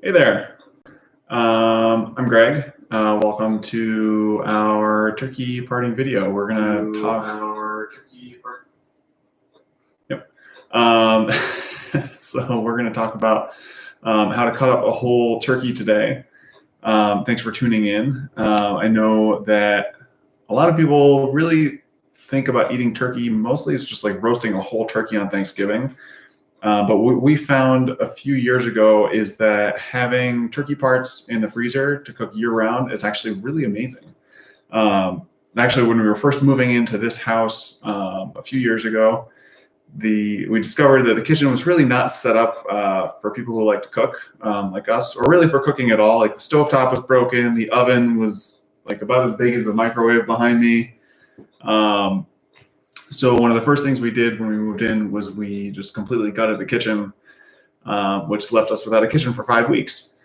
Hey there, I'm Greg. Welcome to our turkey parting video. We're gonna talk. Yep. So we're gonna talk about how to cut up a whole turkey today. Thanks for tuning in. I know that a lot of people really think about eating turkey. Mostly, it's just like roasting a whole turkey on Thanksgiving. But what we found a few years ago is that having turkey parts in the freezer to cook year round is actually really amazing. Actually, when we were first moving into this house a few years ago, we discovered that the kitchen was really not set up for people who like to cook like us, or really for cooking at all. Like the stovetop was broken, the oven was like about as big as the microwave behind me. So one of the first things we did when we moved in was we just completely gutted the kitchen, which left us without a kitchen for 5 weeks.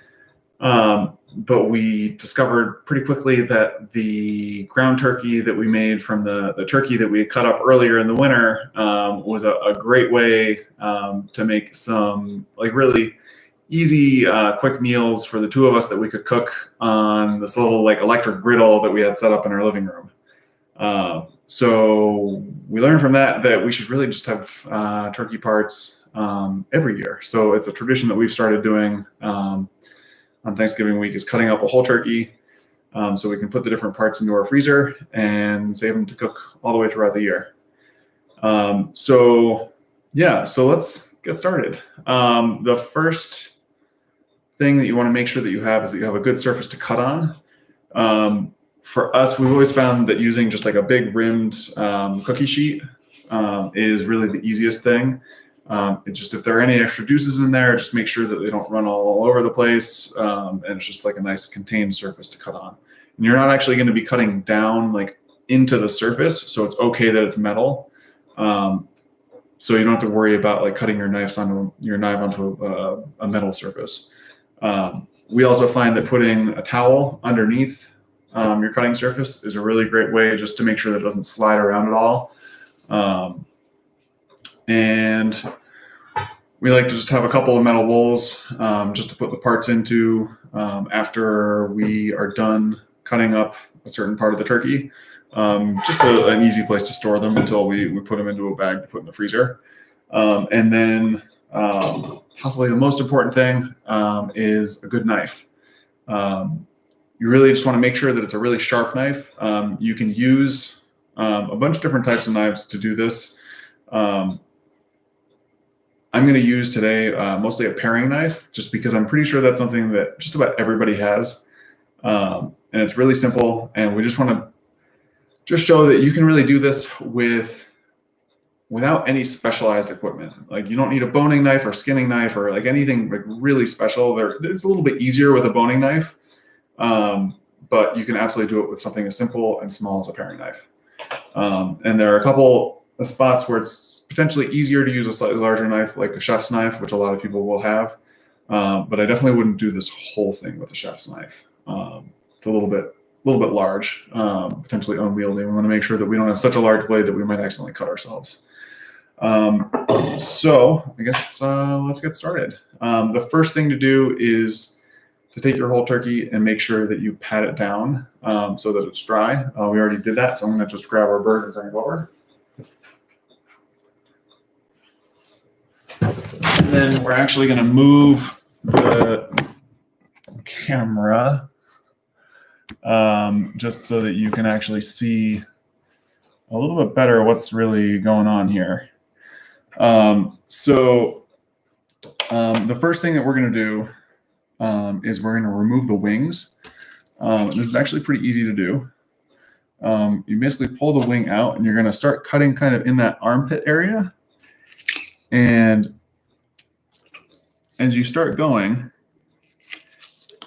But we discovered pretty quickly that the ground turkey that we made from the turkey that we had cut up earlier in the winter was a great way to make some like really easy, quick meals for the two of us that we could cook on this little like electric griddle that we had set up in our living room. So we learned from that we should really just have turkey parts every year. So it's a tradition that we've started doing on Thanksgiving week, is cutting up a whole turkey so we can put the different parts into our freezer and save them to cook all the way throughout the year. So let's get started. The first thing that you want to make sure that you have is that you have a good surface to cut on. For us, we've always found that using just like a big rimmed cookie sheet is really the easiest thing. If there are any extra juices in there, just make sure that they don't run all over the place, and it's just like a nice contained surface to cut on. And you're not actually going to be cutting down like into the surface, so it's okay that it's metal. So you don't have to worry about like cutting your knife onto a metal surface. We also find that putting a towel underneath your cutting surface is a really great way just to make sure that it doesn't slide around at all. And we like to just have a couple of metal bowls just to put the parts into after we are done cutting up a certain part of the turkey. Just an easy place to store them until we put them into a bag to put in the freezer. And then possibly the most important thing is a good knife. You really just want to make sure that it's a really sharp knife. You can use a bunch of different types of knives to do this. I'm going to use today mostly a paring knife, just because I'm pretty sure that's something that just about everybody has. And it's really simple. And we just want to just show that you can really do this without any specialized equipment. Like you don't need a boning knife or skinning knife or like anything like really special. It's a little bit easier with a boning knife. But you can absolutely do it with something as simple and small as a paring knife. And there are a couple of spots where it's potentially easier to use a slightly larger knife, like a chef's knife, which a lot of people will have. But I definitely wouldn't do this whole thing with a chef's knife. It's a little bit large, potentially unwieldy. We want to make sure that we don't have such a large blade that we might accidentally cut ourselves. So I guess let's get started. The first thing to do is to take your whole turkey and make sure that you pat it down so that it's dry. We already did that, so I'm going to just grab our bird and bring it over. And then we're actually going to move the camera just so that you can actually see a little bit better what's really going on here. So the first thing that we're going to do is we're going to remove the wings. This is actually pretty easy to do. You basically pull the wing out and you're going to start cutting kind of in that armpit area. And as you start going,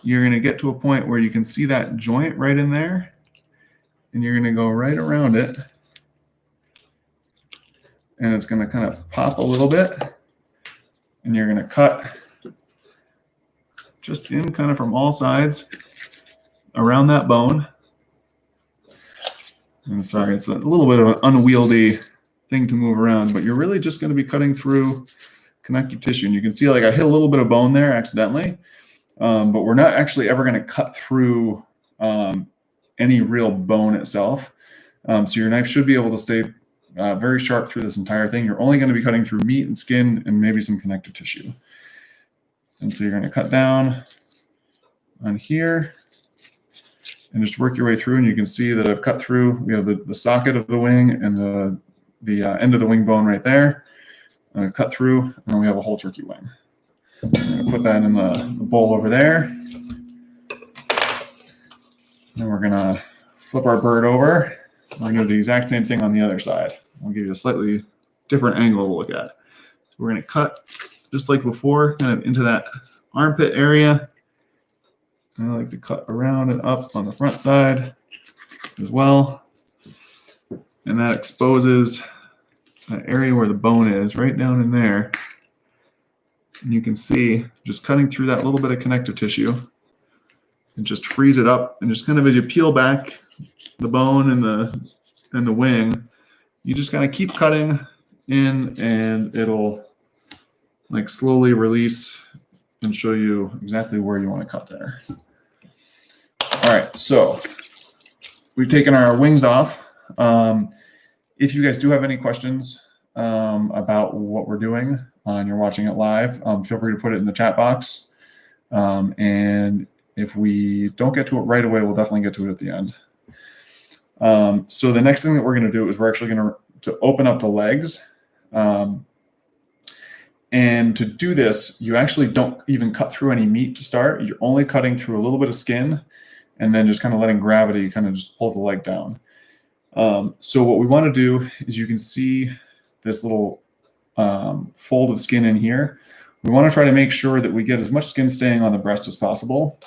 you're going to get to a point where you can see that joint right in there. And you're going to go right around it. And it's going to kind of pop a little bit. And you're going to cut just in kind of from all sides around that bone. And sorry, it's a little bit of an unwieldy thing to move around, but you're really just going to be cutting through connective tissue. And you can see like I hit a little bit of bone there accidentally. but we're not actually ever going to cut through any real bone itself. So your knife should be able to stay very sharp through this entire thing. You're only going to be cutting through meat and skin and maybe some connective tissue. And so you're going to cut down on here and just work your way through. And you can see that I've cut through, the socket of the wing and the end of the wing bone right there. And I've cut through, and then we have a whole turkey wing. I'm going to put that in the bowl over there. Then we're going to flip our bird over. We're going to do the exact same thing on the other side. I'll give you a slightly different angle to look at. So we're going to cut just like before, kind of into that armpit area. And I like to cut around and up on the front side as well. And that exposes that area where the bone is, right down in there. And you can see just cutting through that little bit of connective tissue and just freeze it up. And just kind of as you peel back the bone and the wing, you just kind of keep cutting in, and it'll like slowly release and show you exactly where you want to cut there. All right, so we've taken our wings off. If you guys do have any questions about what we're doing and you're watching it live, feel free to put it in the chat box. And if we don't get to it right away, we'll definitely get to it at the end. So the next thing that we're going to do is we're actually going to open up the legs. And to do this, you actually don't even cut through any meat to start. You're only cutting through a little bit of skin and then just kind of letting gravity kind of just pull the leg down. So what we want to do is, you can see this little fold of skin in here. We want to try to make sure that we get as much skin staying on the breast as possible.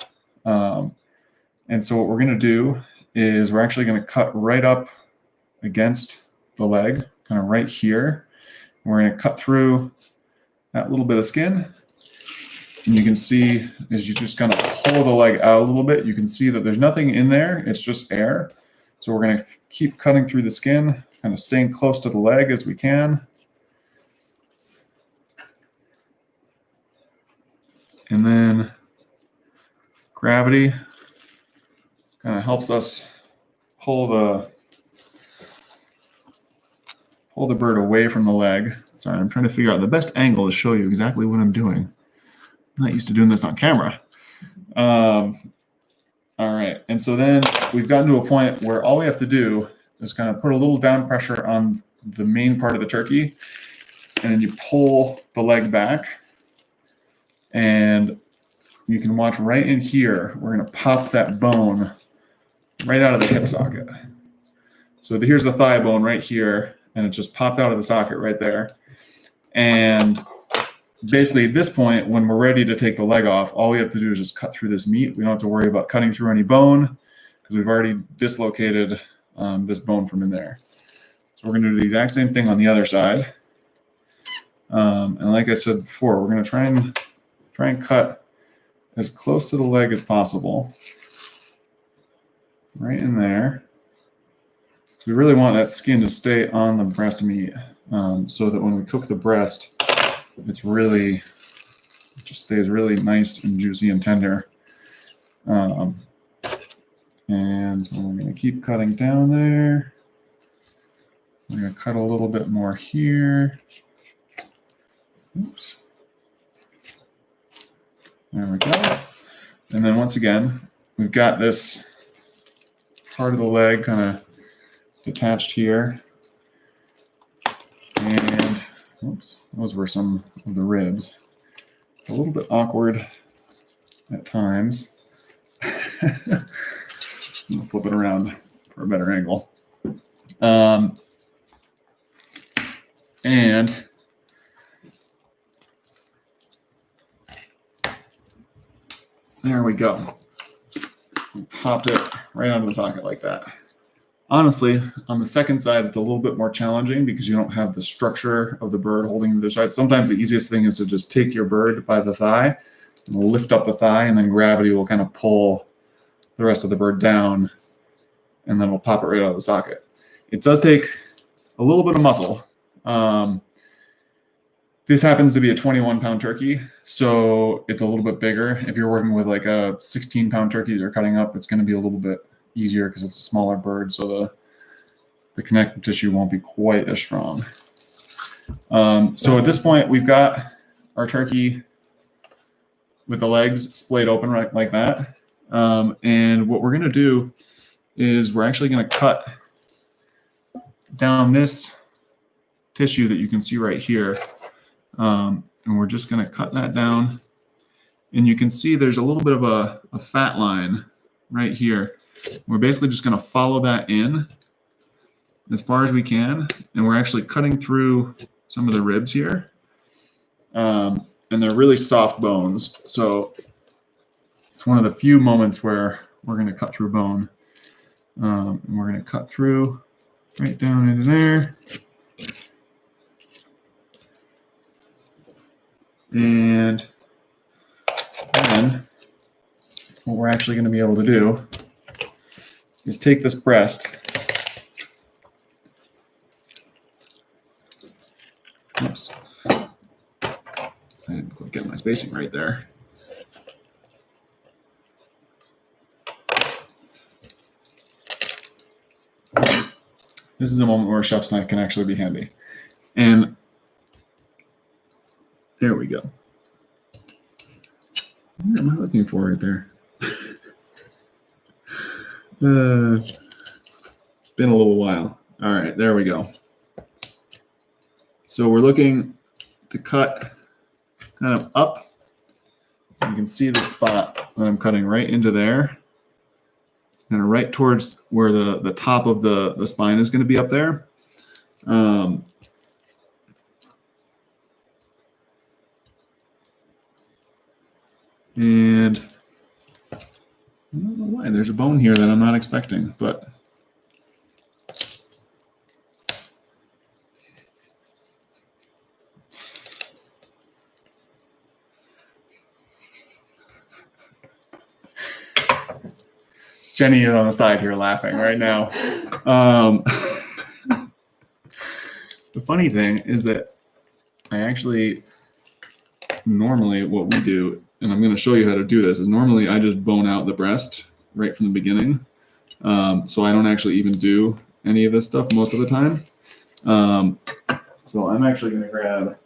And so what we're going to do is we're actually going to cut right up against the leg, kind of right here. We're going to cut through that little bit of skin. And you can see as you just kind of pull the leg out a little bit, you can see that there's nothing in there. It's just air. So we're going to keep cutting through the skin, kind of staying close to the leg as we can. And then gravity kind of helps us pull the bird away from the leg. Sorry, I'm trying to figure out the best angle to show you exactly what I'm doing. I'm not used to doing this on camera. All right, and so then we've gotten to a point where all we have to do is kind of put a little down pressure on the main part of the turkey, and then you pull the leg back, and you can watch right in here, we're going to pop that bone right out of the hip socket. So here's the thigh bone right here, and it just popped out of the socket right there. And basically at this point, when we're ready to take the leg off, all we have to do is just cut through this meat. We don't have to worry about cutting through any bone because we've already dislocated this bone from in there. So we're going to do the exact same thing on the other side. And like I said before, we're going to try and cut as close to the leg as possible. Right in there. So we really want that skin to stay on the breast meat so that when we cook the breast, it just stays really nice and juicy and tender. And so we're going to keep cutting down there. We're going to cut a little bit more here. Oops. There we go. And then once again, we've got this part of the leg kind of detached here. And oops, those were some of the ribs. It's a little bit awkward at times. I'll flip it around for a better angle. And there we go. Popped it right onto the socket like that. Honestly, on the second side, it's a little bit more challenging because you don't have the structure of the bird holding the side. Sometimes the easiest thing is to just take your bird by the thigh and lift up the thigh, and then gravity will kind of pull the rest of the bird down, and then we'll pop it right out of the socket. It does take a little bit of muscle. This happens to be a 21-pound turkey, so it's a little bit bigger. If you're working with like a 16-pound turkey you're cutting up, it's going to be a little bit easier because it's a smaller bird, so the connective tissue won't be quite as strong. So at this point, we've got our turkey with the legs splayed open right like that. And what we're going to do is we're actually going to cut down this tissue that you can see right here. And we're just going to cut that down. And you can see there's a little bit of a fat line right here. We're basically just going to follow that in as far as we can, and we're actually cutting through some of the ribs here. And they're really soft bones, so it's one of the few moments where we're going to cut through bone. And we're going to cut through right down into there. And then what we're actually going to be able to do is take this breast. Oops. I didn't quite get my spacing right there. This is a moment where a chef's knife can actually be handy. And there we go. What am I looking for right there? It's been a little while. All right, there we go. So we're looking to cut kind of up. You can see the spot that I'm cutting right into there, and right towards where the top of the spine is going to be up there. And I don't know why there's a bone here that I'm not expecting, but Jenny is on the side here laughing right now. The funny thing is that I actually, normally what we do, and I'm going to show you how to do this, is normally I just bone out the breast right from the beginning. So I don't actually even do any of this stuff most of the time. So I'm actually going to grab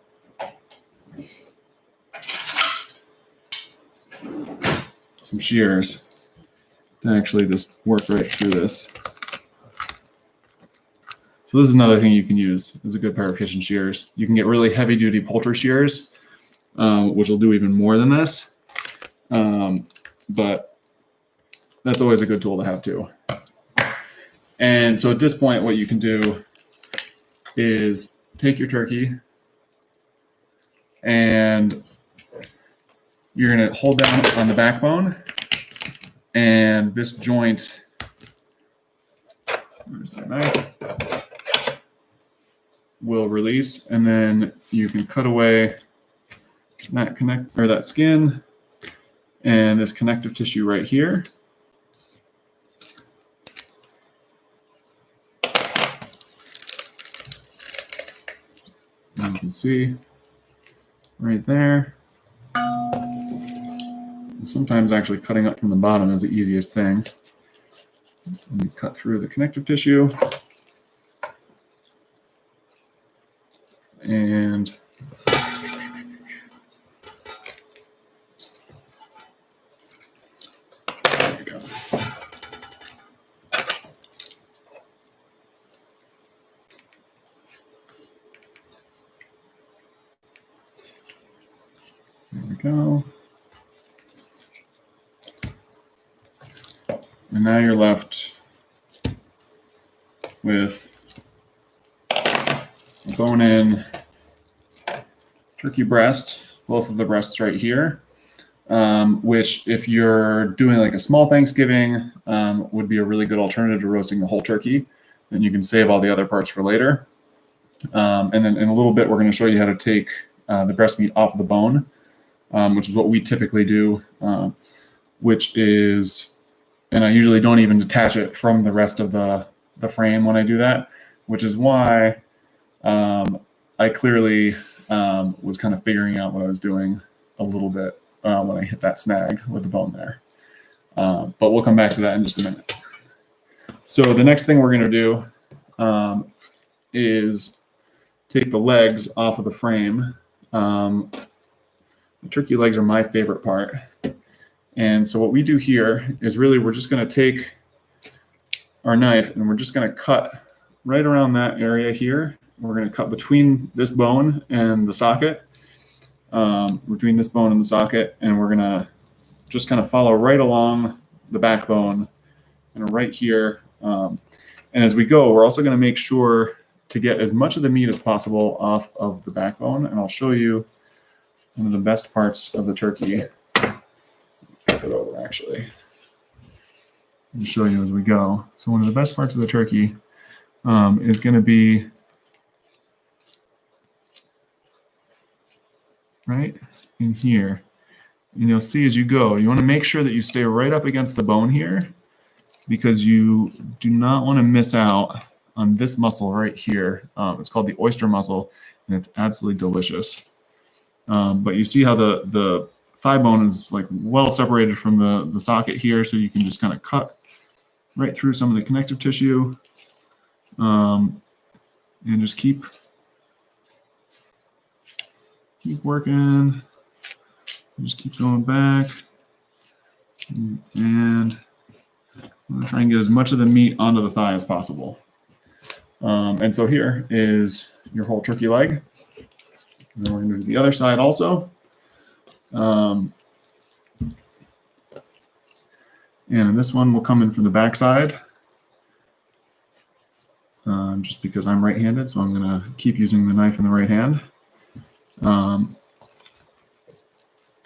some shears to actually just work right through this. So this is another thing you can use. Is a good pair of kitchen shears. You can get really heavy duty poultry shears, which will do even more than this. But that's always a good tool to have too. And so at this point, what you can do is take your turkey and you're going to hold down on the backbone, and this joint, where's my knife, will release, and then you can cut away that skin and this connective tissue right here. And you can see right there. And sometimes actually cutting up from the bottom is the easiest thing. And you cut through the connective tissue. And there you go. There we go. And now you're left with a bone-in turkey breast, both of the breasts right here, which if you're doing like a small Thanksgiving, would be a really good alternative to roasting the whole turkey. Then you can save all the other parts for later. And then in a little bit, we're going to show you how to take the breast meat off of the bone, which is what we typically do, which is, and I usually don't even detach it from the rest of the frame when I do that, which is why I clearly was kind of figuring out what I was doing a little bit when I hit that snag with the bone there. But we'll come back to that in just a minute. So the next thing we're going to do is take the legs off of the frame. The turkey legs are my favorite part. And so what we do here is really we're just going to take our knife and we're just going to cut right around that area here. We're going to cut between this bone and the socket, between this bone and the socket, and we're going to just kind of follow right along the backbone and right here. And as we go, we're also going to make sure to get as much of the meat as possible off of the backbone. And I'll show you one of the best parts of the turkey. Flip it over, actually. I'll show you as we go. So one of the best parts of the turkey is going to be right in here. And you'll see as you go, you want to make sure that you stay right up against the bone here, because you do not want to miss out on this muscle right here. It's called the oyster muscle, and it's absolutely delicious. But you see how the thigh bone is like well separated from the socket here, so you can just kind of cut right through some of the connective tissue, and just keep working. Just keep going back, and I'm going to try and get as much of the meat onto the thigh as possible. And so here is your whole turkey leg. And then we're going to do the other side also. And this one will come in from the back side, just because I'm right-handed, so I'm going to keep using the knife in the right hand.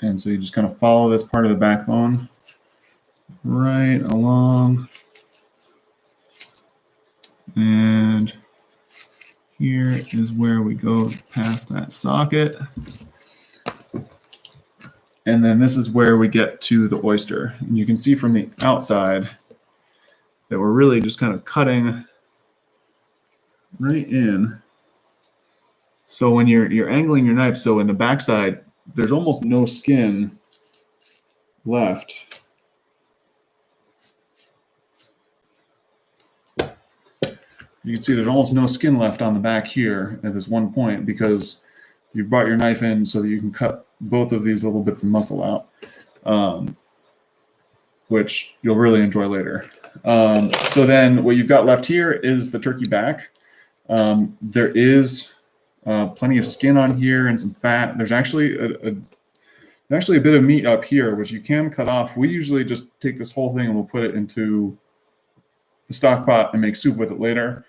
And so you just kind of follow this part of the backbone right along. And here is where we go past that socket. And then this is where we get to the oyster. And you can see from the outside that we're really just kind of cutting right in. So when you're angling your knife, so in the backside, there's almost no skin left. You can see there's almost no skin left on the back here at this one point, because you've brought your knife in so that you can cut both of these little bits of muscle out, which you'll really enjoy later. So then what you've got left here is the turkey back. There is plenty of skin on here and some fat. There's actually a bit of meat up here, which you can cut off. We usually just take this whole thing and we'll put it into the stock pot and make soup with it later,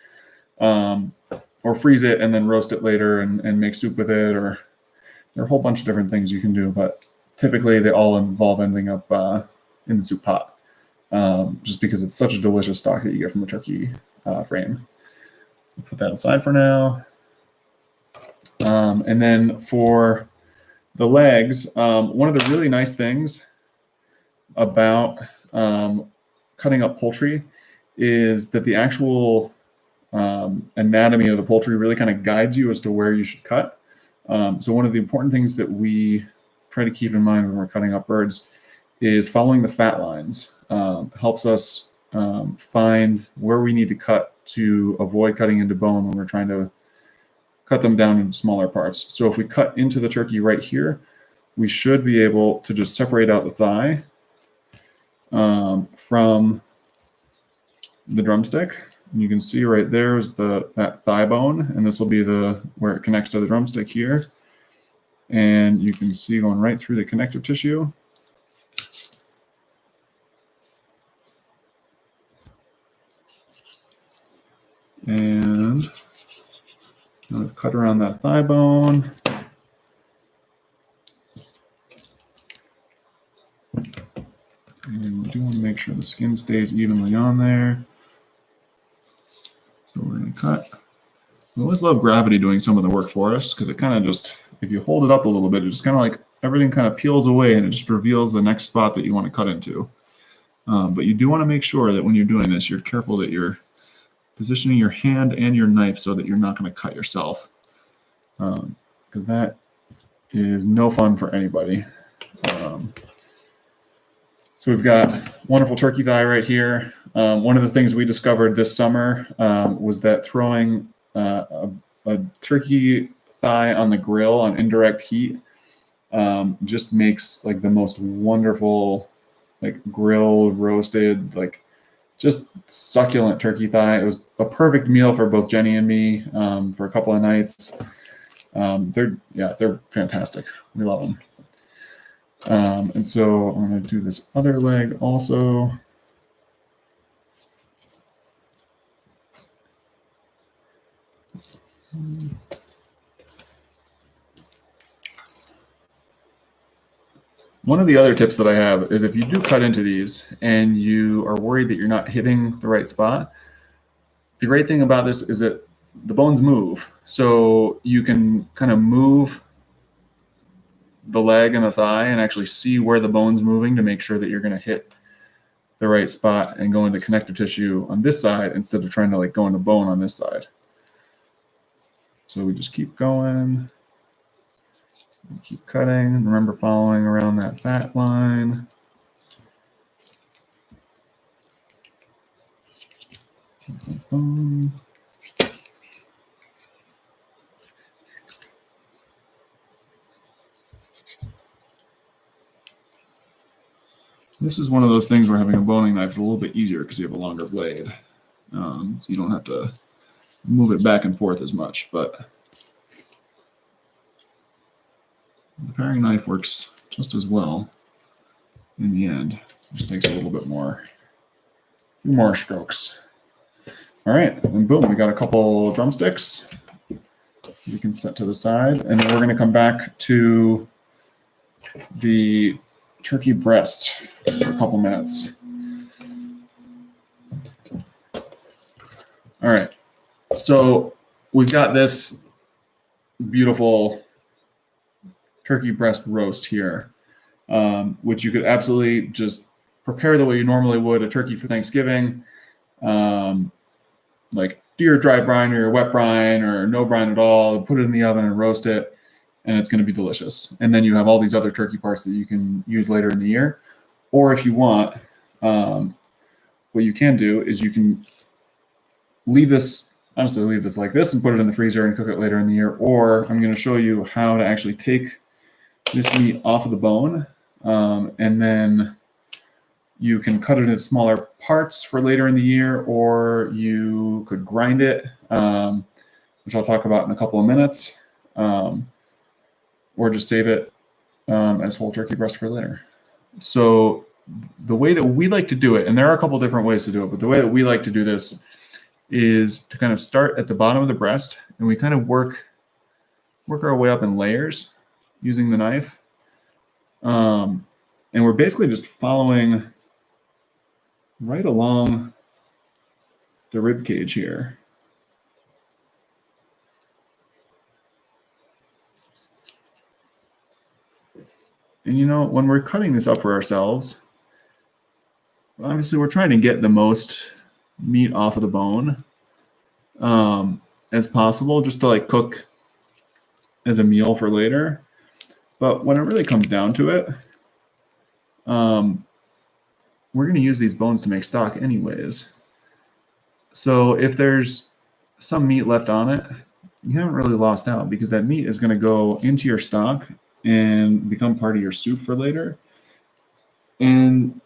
or freeze it and then roast it later and make soup with it. Or there are a whole bunch of different things you can do, but typically they all involve ending up in the soup pot, just because it's such a delicious stock that you get from the turkey frame. Put that aside for now. And then for the legs, one of the really nice things about cutting up poultry is that the actual anatomy of the poultry really kind of guides you as to where you should cut. So one of the important things that we try to keep in mind when we're cutting up birds is following the fat lines. Helps us find where we need to cut to avoid cutting into bone when we're trying to cut them down into smaller parts. So if we cut into the turkey right here, we should be able to just separate out the thigh from the drumstick. And you can see right there is that thigh bone, and this will be where it connects to the drumstick here. And you can see going right through the connective tissue. And I've cut around that thigh bone. And we do want to make sure the skin stays evenly on there. So we're going to cut. We always love gravity doing some of the work for us, because it kind of just, if you hold it up a little bit, it just kind of like everything kind of peels away and it just reveals the next spot that you want to cut into. But you do want to make sure that when you're doing this, you're careful that you're positioning your hand and your knife so that you're not going to cut yourself. because that is no fun for anybody. So we've got wonderful turkey thigh right here. One of the things we discovered this summer was that throwing a turkey thigh on the grill on indirect heat just makes like the most wonderful, like grilled, roasted, like just succulent turkey thigh. It was a perfect meal for both Jenny and me for a couple of nights. They're fantastic. We love them. And so I'm going to do this other leg also. One of the other tips that I have is if you do cut into these and you are worried that you're not hitting the right spot, the great thing about this is that the bones move. So you can kind of move the leg and the thigh and actually see where the bone's moving to make sure that you're going to hit the right spot and go into connective tissue on this side instead of trying to like go into bone on this side. So we just keep going. Keep cutting. Remember following around that fat line. This is one of those things where having a boning knife is a little bit easier because you have a longer blade. So you don't have to move it back and forth as much, but the paring knife works just as well in the end. It just takes a little bit more, few more strokes. All right, and boom, we got a couple drumsticks. You can set to the side, and then we're going to come back to the turkey breast for a couple minutes. All right, so we've got this beautiful turkey breast roast here, which you could absolutely just prepare the way you normally would a turkey for Thanksgiving. Like do your dry brine or your wet brine or no brine at all, put it in the oven and roast it, and it's going to be delicious. And then you have all these other turkey parts that you can use later in the year. Or if you want, what you can do is you can leave this like this and put it in the freezer and cook it later in the year. Or I'm going to show you how to actually take this meat off of the bone, and then you can cut it into smaller parts for later in the year, or you could grind it, which I'll talk about in a couple of minutes, or just save it as whole turkey breast for later. So the way that we like to do it, and there are a couple different ways to do it, but the way that we like to do this is to kind of start at the bottom of the breast, and we kind of work our way up in layers using the knife. And we're basically just following right along the rib cage here. And you know, when we're cutting this up for ourselves, obviously we're trying to get the most meat off of the bone as possible, just to like cook as a meal for later. But when it really comes down to it, we're going to use these bones to make stock anyways. So if there's some meat left on it, you haven't really lost out, because that meat is going to go into your stock and become part of your soup for later. And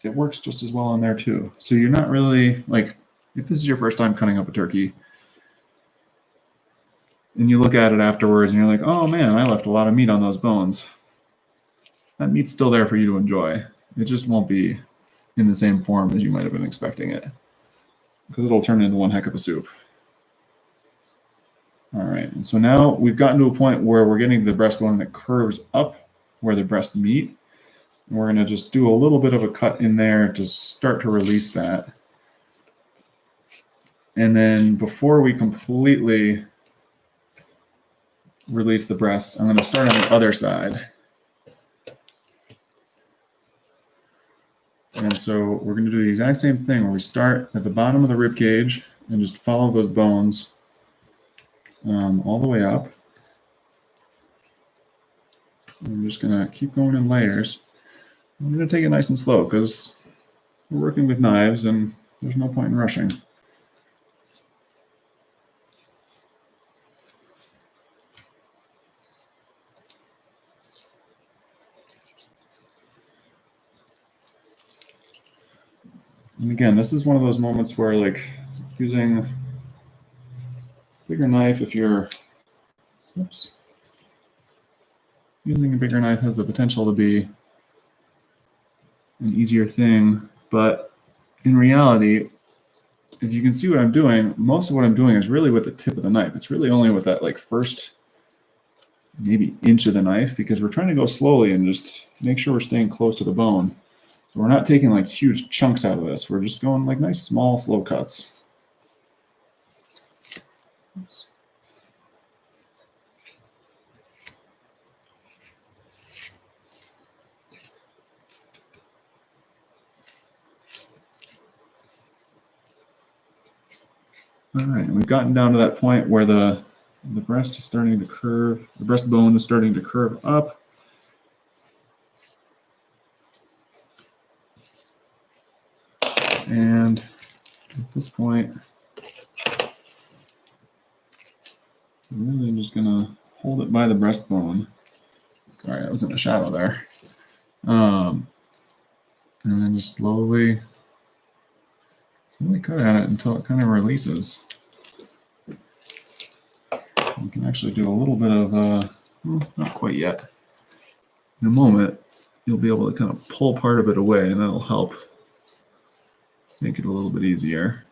it works just as well on there too. So you're not really, like, if this is your first time cutting up a turkey and you look at it afterwards and you're like, oh man, I left a lot of meat on those bones. That meat's still there for you to enjoy. It just won't be in the same form as you might have been expecting it, because it'll turn into one heck of a soup. All right, and so now we've gotten to a point where we're getting the breastbone that curves up where the breast meet. And we're going to just do a little bit of a cut in there to start to release that. And then before we completely release the breast, I'm going to start on the other side. And so we're going to do the exact same thing where we start at the bottom of the rib cage and just follow those bones all the way up. I'm just gonna keep going in layers. I'm gonna take it nice and slow because we're working with knives and there's no point in rushing. And again, this is one of those moments where, like, using a bigger knife, if you're, using a bigger knife has the potential to be an easier thing, but in reality, if you can see what I'm doing, most of what I'm doing is really with the tip of the knife. It's really only with that, like, first maybe inch of the knife, because we're trying to go slowly and just make sure we're staying close to the bone. So we're not taking like huge chunks out of this. We're just going like nice, small, slow cuts. Oops. All right, and we've gotten down to that point where the breast is starting to curve, the breastbone is starting to curve up. And at this point, I'm really just gonna hold it by the breastbone. Sorry, I was in the shadow there. And then just slowly cut at it until it kind of releases. You can actually do a little bit of, well, not quite yet. In a moment, you'll be able to kind of pull part of it away, and that'll help make it a little bit easier.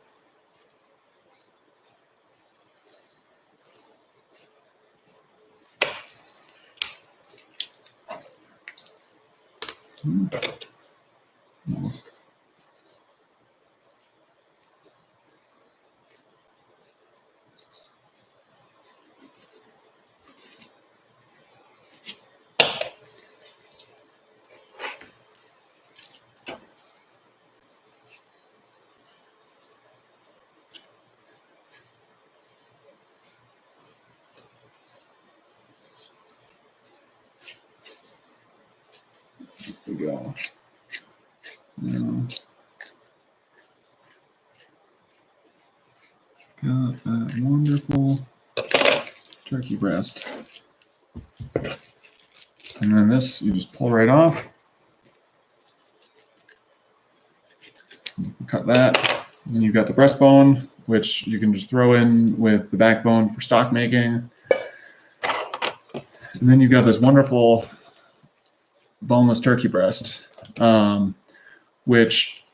Almost. There we go. Got that wonderful turkey breast. And then this, you just pull right off. You can cut that. And you've got the breastbone, which you can just throw in with the backbone for stock making. And then you've got this wonderful boneless turkey breast, which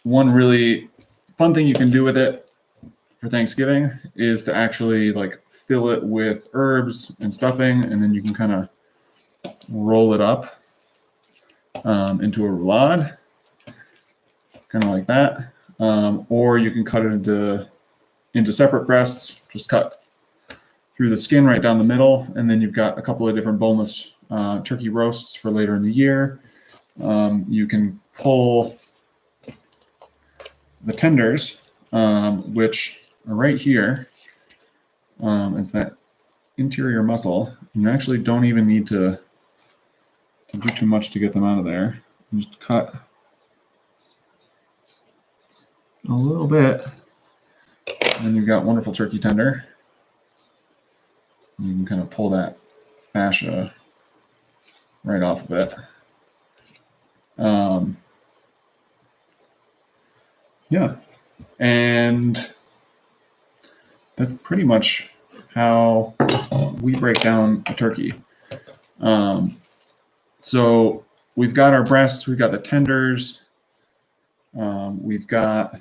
one really fun thing you can do with it for Thanksgiving is to actually like fill it with herbs and stuffing, and then you can kind of roll it up into a roulade, kind of like that. Or you can cut it into separate breasts, just cut through the skin right down the middle, and then you've got a couple of different boneless turkey roasts for later in the year. You can pull the tenders, which are right here. It's that interior muscle. You actually don't even need to do too much to get them out of there. You just cut a little bit, and you've got wonderful turkey tender. You can kind of pull that fascia right off of it. Yeah, and that's pretty much how we break down a turkey. So we've got our breasts, we've got the tenders, we've got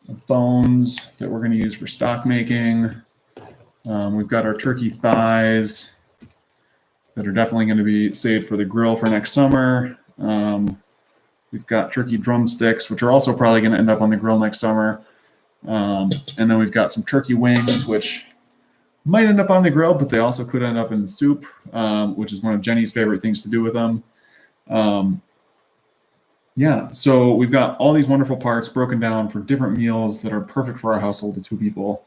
the bones that we're going to use for stock making. We've got our turkey thighs that are definitely going to be saved for the grill for next summer. We've got turkey drumsticks, which are also probably going to end up on the grill next summer. And then we've got some turkey wings, which might end up on the grill, but they also could end up in the soup, which is one of Jenny's favorite things to do with them. Yeah, so we've got all these wonderful parts broken down for different meals that are perfect for our household of 2 people.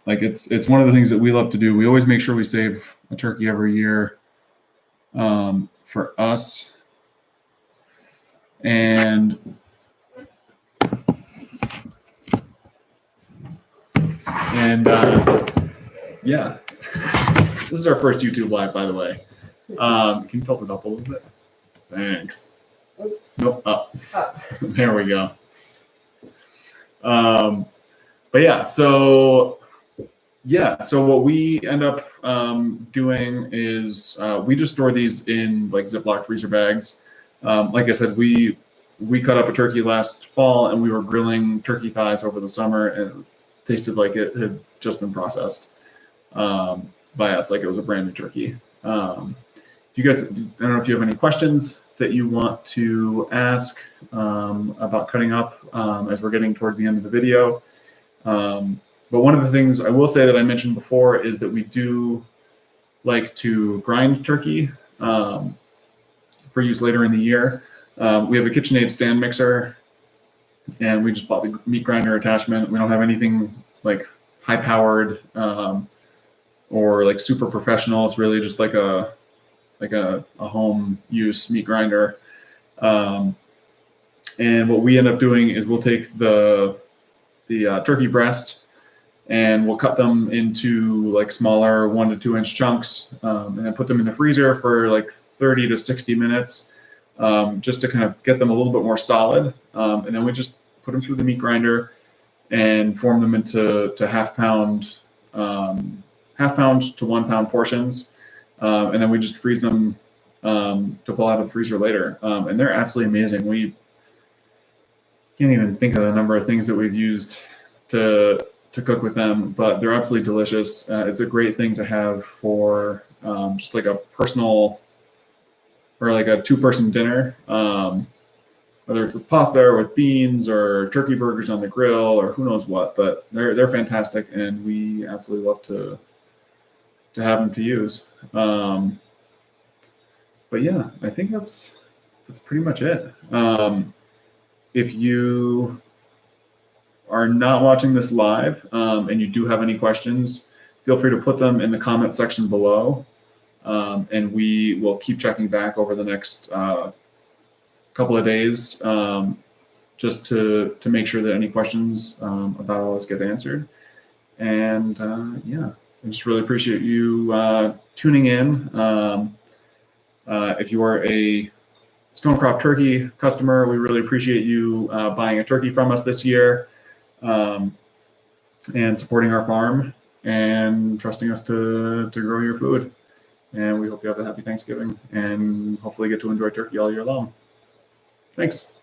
Like it's one of the things that we love to do. We always make sure we save a turkey every year for us. And yeah, this is our first YouTube live, by the way. Can you tilt it up a little bit? Thanks. Oops. Nope, up. Up. There we go. But yeah, so what we end up doing is we just store these in like Ziploc freezer bags. Like I said, we cut up a turkey last fall and we were grilling turkey thighs over the summer, and it tasted like it had just been processed by us, like it was a brand new turkey. You guys, I don't know if you have any questions that you want to ask about cutting up as we're getting towards the end of the video. But one of the things I will say that I mentioned before is that we do like to grind turkey for use later in the year. We have a KitchenAid stand mixer, and we just bought the meat grinder attachment. We don't have anything like high powered or like super professional. It's really just like a home use meat grinder. And what we end up doing is we'll take the turkey breast and we'll cut them into like smaller 1 to 2 inch chunks, and then put them in the freezer for like 30 to 60 minutes, just to kind of get them a little bit more solid. And then we just put them through the meat grinder and form them into half pound to 1 pound portions. And then we just freeze them to pull out of the freezer later. And they're absolutely amazing. We can't even think of the number of things that we've used to cook with them, but they're absolutely delicious. It's a great thing to have for just like a personal or like a 2-person dinner, whether it's with pasta or with beans or turkey burgers on the grill or who knows what. But they're fantastic, and we absolutely love to have them to use. But yeah, I think that's pretty much it. If you are not watching this live and you do have any questions, feel free to put them in the comment section below, and we will keep checking back over the next couple of days just to make sure that any questions about all this get answered. And yeah, I just really appreciate you tuning in. If you are a Stonecrop turkey customer, we really appreciate you buying a turkey from us this year, and supporting our farm and trusting us to grow your food. And we hope you have a happy Thanksgiving and hopefully get to enjoy turkey all year long. Thanks.